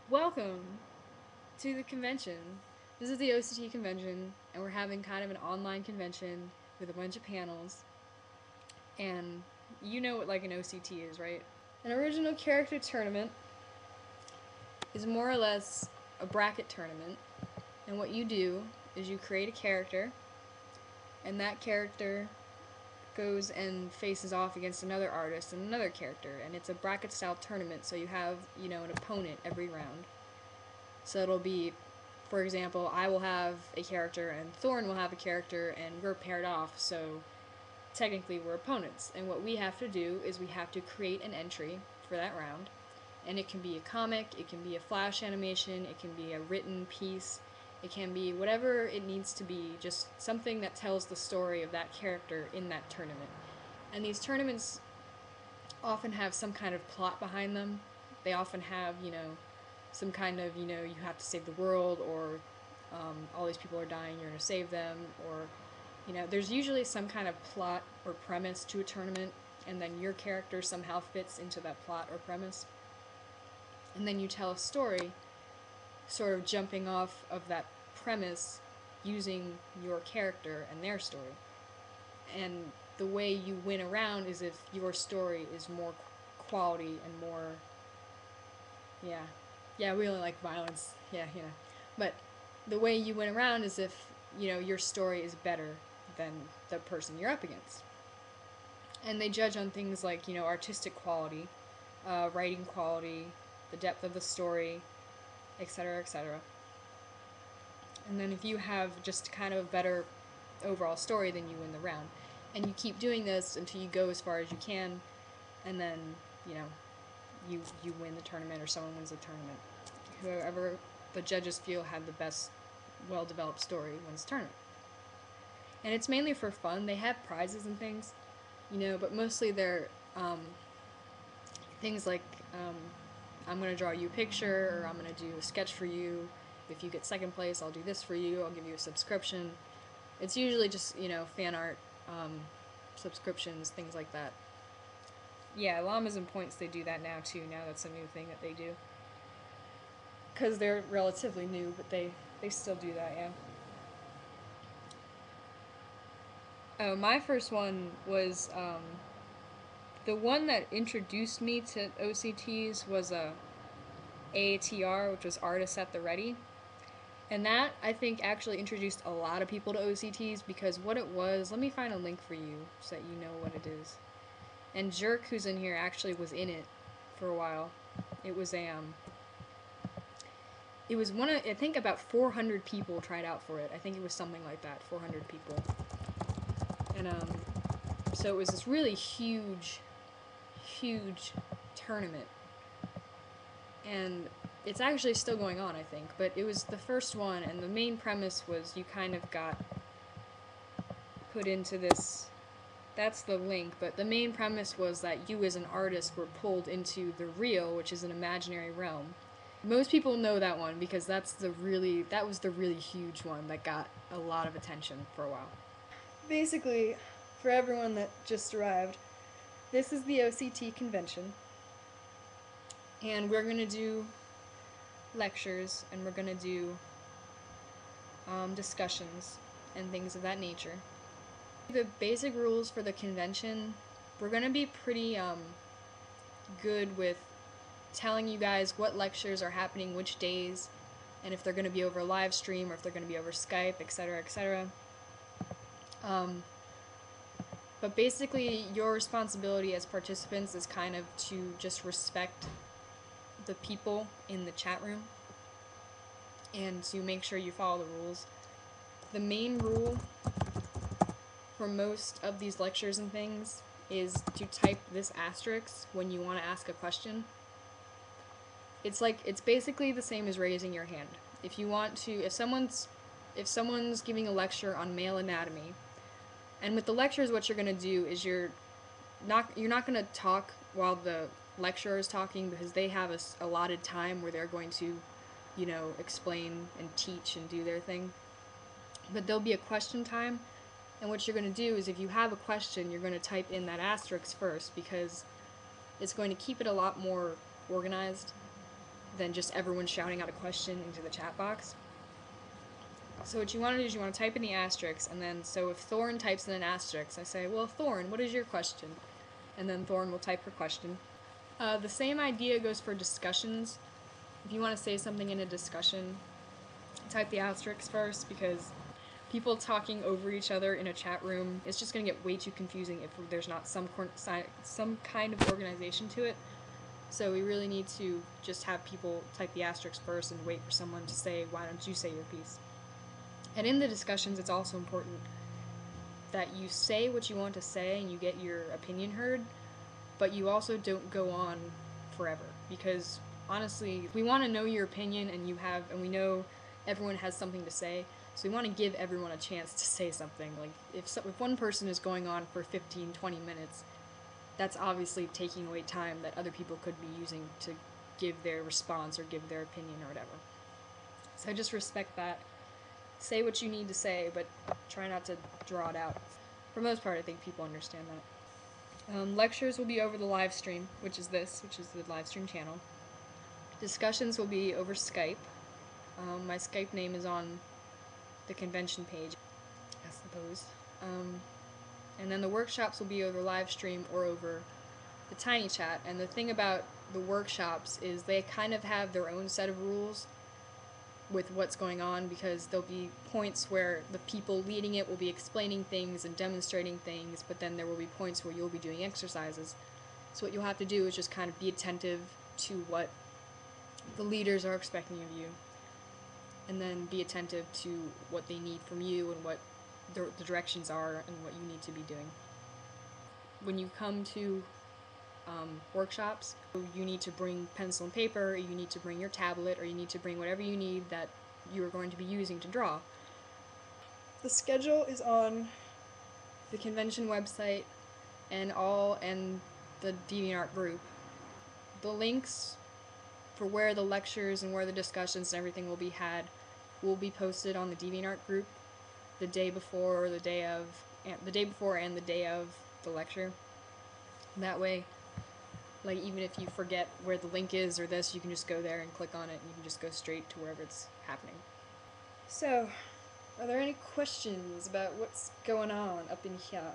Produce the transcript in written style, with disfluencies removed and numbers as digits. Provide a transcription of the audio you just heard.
Welcome to the convention. This is the OCT Convention, and we're having kind of an online convention with a bunch of panels. And you know what an OCT is, right? An original character tournament is more or less a bracket tournament, and what you do is you create a character, and that character goes and faces off against another artist and another character, and it's a bracket style tournament, so you have, an opponent every round. So it'll be, for example, I will have a character and Thorn will have a character, and we're paired off, so technically we're opponents. And what we have to do is we have to create an entry for that round. And it can be a comic, it can be a flash animation, it can be a written piece, it can be whatever it needs to be, just something that tells the story of that character in that tournament. And these tournaments often have some kind of plot behind them. They often have, some kind of, you have to save the world, or all these people are dying, you're going to save them, or, there's usually some kind of plot or premise to a tournament, and then your character somehow fits into that plot or premise. And then you tell a story, sort of jumping off of that premise using your character and their story. And the way you win around is if your story is more quality and more, yeah, we only like violence, yeah. But the way you win around is if, your story is better than the person you're up against. And they judge on things like, artistic quality, writing quality, the depth of the story, etc., etc. And then if you have just kind of a better overall story, then you win the round. And you keep doing this until you go as far as you can, and then, you win the tournament, or someone wins the tournament. Whoever the judges feel had the best, well-developed story wins the tournament. And it's mainly for fun. They have prizes and things, but mostly they're things like, I'm going to draw you a picture, or I'm going to do a sketch for you. If you get second place, I'll do this for you. I'll give you a subscription. It's usually just, fan art, subscriptions, things like that. Yeah, llamas and points, they do that now too. Now that's a new thing that they do. Because they're relatively new, but they still do that, yeah. Oh, my first one was, the one that introduced me to OCTs was AATR, which was Artists at the Ready. And that, I think, actually introduced a lot of people to OCTs, because what it was, let me find a link for you so that you know what it is. And Jerk, who's in here, actually was in it for a while. It was it was one of, I think about 400 people tried out for it. I think it was something like that, 400 people. And, so it was this really huge tournament. And it's actually still going on, I think, but it was the first one, and the main premise was you kind of got put into this, that's the link, but the main premise was that you as an artist were pulled into the real, which is an imaginary realm. Most people know that one because that was the really huge one that got a lot of attention for a while. Basically, for everyone that just arrived, this is the OCT convention, and we're going to do lectures, and we're going to do discussions and things of that nature. The basic rules for the convention, we're going to be pretty good with telling you guys what lectures are happening which days, and if they're going to be over live stream or if they're going to be over Skype, etc., etc. But basically, your responsibility as participants is kind of to just respect the people in the chat room and to make sure you follow the rules. The main rule for most of these lectures and things is to type this asterisk when you want to ask a question. It's basically the same as raising your hand. If you want to, if someone's giving a lecture on male anatomy, and with the lectures, what you're going to do is you're not going to talk while the lecturer is talking, because they have a allotted time where they're going to, explain and teach and do their thing. But there'll be a question time, and what you're going to do is, if you have a question, you're going to type in that asterisk first, because it's going to keep it a lot more organized than just everyone shouting out a question into the chat box. So what you want to do is you want to type in the asterisk, and then, so if Thorn types in an asterisk, I say, well, Thorn, what is your question? And then Thorn will type her question. The same idea goes for discussions. If you want to say something in a discussion, type the asterisk first, because people talking over each other in a chat room, it's just going to get way too confusing if there's not some kind of organization to it. So we really need to just have people type the asterisk first and wait for someone to say, why don't you say your piece? And in the discussions, it's also important that you say what you want to say and you get your opinion heard, but you also don't go on forever, because honestly, we want to know your opinion, and we know everyone has something to say, so we want to give everyone a chance to say something. Like, if one person is going on for 15, 20 minutes, that's obviously taking away time that other people could be using to give their response or give their opinion or whatever. So just respect that. Say what you need to say, but try not to draw it out. For the most part, I think people understand that. Lectures will be over the live stream, which is the live stream channel. Discussions will be over Skype. My Skype name is on the convention page, I suppose. And then the workshops will be over live stream or over the Tiny Chat. And the thing about the workshops is they kind of have their own set of rules with what's going on, because there'll be points where the people leading it will be explaining things and demonstrating things, but then there will be points where you'll be doing exercises. So what you'll have to do is just kind of be attentive to what the leaders are expecting of you, and then be attentive to what they need from you and what the directions are and what you need to be doing. When you come to workshops, you need to bring pencil and paper, you need to bring your tablet, or you need to bring whatever you need that you are going to be using to draw. The schedule is on the convention website and the DeviantArt group. The links for where the lectures and where the discussions and everything will be had will be posted on the DeviantArt group the day before and the day of the lecture. That way, like, even if you forget where the link is or this, you can just go there and click on it, and you can just go straight to wherever it's happening. So, are there any questions about what's going on up in here?